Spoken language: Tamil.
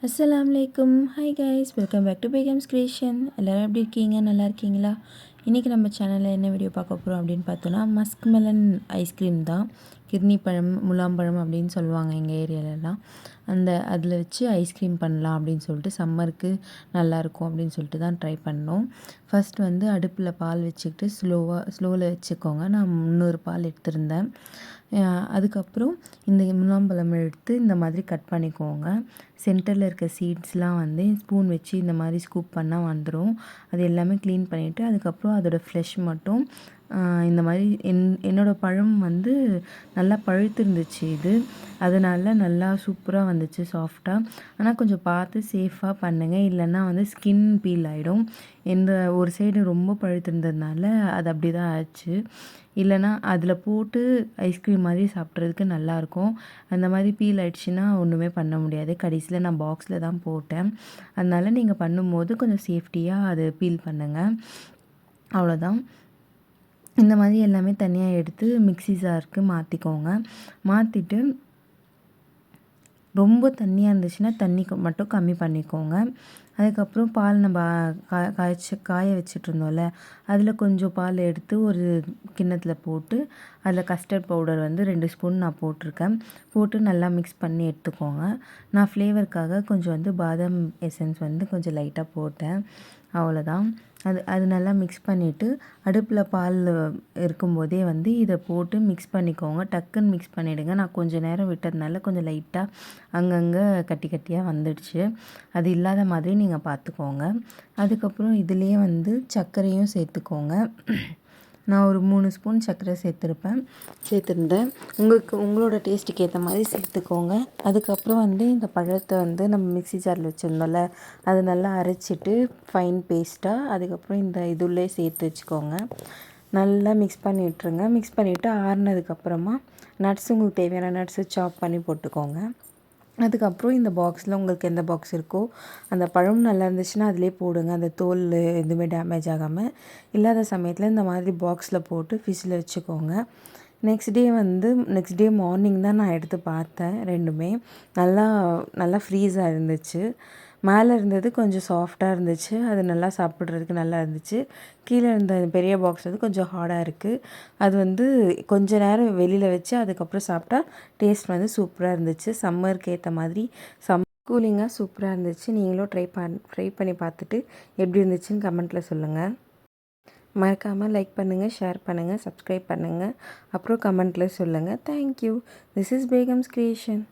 அஸ்ஸலாமலைக்கும். Hi guys, welcome back to Begum's Creation. எல்லோரும் எப்படி இருக்கீங்க? நல்லா இருக்கீங்களா? இன்றைக்கி நம்ம சேனலில் என்ன வீடியோ பார்க்க போகிறோம் அப்படின்னு பார்த்தோன்னா, மஸ்க் மெலன் ஐஸ்கிரீம் தான். கிர்னி பழம், முலாம்பழம் அப்படின்னு சொல்லுவாங்க எங்கள் ஏரியாலலாம். அதில் வச்சு ஐஸ்கிரீம் பண்ணலாம் அப்படின்னு சொல்லிட்டு சம்மருக்கு நல்லாயிருக்கும் அப்படின்னு சொல்லிட்டு தான் ட்ரை பண்ணோம். ஃபஸ்ட் வந்து அடுப்பில் பால் வச்சுக்கிட்டு ஸ்லோவில் வச்சுக்கோங்க. நான் 300 பால் எடுத்திருந்தேன். அதுக்கப்புறம் இந்த முலாம்பழம் எடுத்து இந்த மாதிரி கட் பண்ணிக்கோங்க. சென்டரில் இருக்க சீட்ஸ்லாம் வந்து ஸ்பூன் வச்சு இந்த மாதிரி ஸ்கூப் பண்ணால் வந்துடும். அது எல்லாமே க்ளீன் பண்ணிவிட்டு அதுக்கப்புறம் அதோடய ஃப்ளஷ் மட்டும் இந்த மாதிரி என்னோடய பழம் வந்து நல்லா பழுத்திருந்துச்சு இது. அதனால நல்லா சூப்பராக வந்துச்சு, சாஃப்டாக. ஆனால் கொஞ்சம் பார்த்து சேஃபாக பண்ணுங்கள், இல்லைன்னா வந்து ஸ்கின் பீல் ஆகிடும். எந்த ஒரு சைடு ரொம்ப பழுத்திருந்ததுனால அது அப்படி தான் ஆச்சு. இல்லைனா அதில் போட்டு ஐஸ்கிரீம் மாதிரி சாப்பிட்றதுக்கு நல்லாயிருக்கும். அந்த மாதிரி பீல் ஆகிடுச்சின்னா ஒன்றுமே பண்ண முடியாது. கடைசியில் நான் பாக்ஸில் தான் போட்டேன். அதனால் நீங்கள் பண்ணும்போது கொஞ்சம் சேஃப்டியாக அது பீல் பண்ணுங்கள். அவ்வளோதான். இந்த மாதிரி எல்லாமே தனியாக எடுத்து மிக்ஸி ஜாருக்கு மாற்றிக்கோங்க. மாற்றிட்டு ரொம்ப தண்ணியாக இருந்துச்சுன்னா தண்ணி மட்டும் கம்மி பண்ணிக்கோங்க. அதுக்கப்புறம் பால் நம்ம காய வச்சுட்ருந்தோம்ல, அதில் கொஞ்சம் பால் எடுத்து ஒரு கிண்ணத்தில் போட்டு அதில் கஸ்டர்ட் பவுடர் வந்து 2 ஸ்பூன் நான் போட்டிருக்கேன். போட்டு நல்லா மிக்ஸ் பண்ணி எடுத்துக்கோங்க. நான் ஃப்ளேவருக்காக கொஞ்சம் வந்து பாதாம் எசன்ஸ் வந்து கொஞ்சம் லைட்டாக போட்டேன். அவ்வளோதான். அது நல்லா மிக்ஸ் பண்ணிவிட்டு அடுப்பில் பால் இருக்கும்போதே வந்து இதை போட்டு மிக்ஸ் பண்ணிக்கோங்க. டக்குன்னு மிக்ஸ் பண்ணிவிடுங்க. நான் கொஞ்சம் நேரம் விட்டதுனால கொஞ்சம் லைட்டாக அங்கங்கே கட்டி கட்டியாக வந்துடுச்சு. அது இல்லாத மாதிரி நீங்கள் பார்த்துக்கோங்க. அதுக்கப்புறம் இதுலேயே வந்து சர்க்கரையும் சேர்த்துக்கோங்க. நான் ஒரு 3 ஸ்பூன் சர்க்கரை சேர்த்துருந்தேன். உங்களோட டேஸ்ட்டுக்கு ஏற்ற மாதிரி சேர்த்துக்கோங்க. அதுக்கப்புறம் வந்து இந்த பழத்தை வந்து நம்ம மிக்ஸி ஜாரில் வச்சுருந்தோம்ல, அது நல்லா அரைச்சிட்டு ஃபைன் பேஸ்ட்டாக அதுக்கப்புறம் இந்த இதுள்ளே சேர்த்து வச்சுக்கோங்க. நல்லா மிக்ஸ் பண்ணி விட்டுருங்க. மிக்ஸ் பண்ணிவிட்டு ஆறுனதுக்கப்புறமா நட்ஸ், உங்களுக்கு தேவையான நட்ஸு சாப் பண்ணி போட்டுக்கோங்க. அதுக்கப்புறம் இந்த பாக்ஸில் உங்களுக்கு எந்த பாக்ஸ் இருக்கோ அந்த பழம் நல்லா இருந்துச்சுன்னா அதிலே போடுங்க. அந்த தோல் எதுவுமே டேமேஜ் ஆகாமல். இல்லாத சமயத்தில் இந்த மாதிரி பாக்ஸில் போட்டு ஃப்ரிட்ஜில் வச்சுக்கோங்க. நெக்ஸ்ட் டே மார்னிங் தான் நான் எடுத்து பார்த்தேன். ரெண்டுமே நல்லா ஃப்ரீஸாக இருந்துச்சு. மேலே இருந்தது கொஞ்சம் சாஃப்டாக இருந்துச்சு. அது நல்லா சாப்பிட்றதுக்கு நல்லா இருந்துச்சு. கீழே இருந்த பெரிய பாக்ஸ் வந்து கொஞ்சம் ஹார்டாக இருக்குது. அது வந்து கொஞ்ச நேரம் வெளியில் வச்சு அதுக்கப்புறம் சாப்பிட்டா டேஸ்ட் வந்து சூப்பராக இருந்துச்சு. சம்மருக்கு ஏற்ற மாதிரி கூலிங்காக சூப்பராக இருந்துச்சு. நீங்களும் ட்ரை பண்ணி பார்த்துட்டு எப்படி இருந்துச்சுன்னு கமெண்ட்டில் சொல்லுங்கள். மறக்காமல் லைக் பண்ணுங்கள், ஷேர் பண்ணுங்கள், சப்ஸ்கிரைப் பண்ணுங்கள். அப்புறம் கமெண்ட்டில் சொல்லுங்கள். Thank you. This is Begum's creation.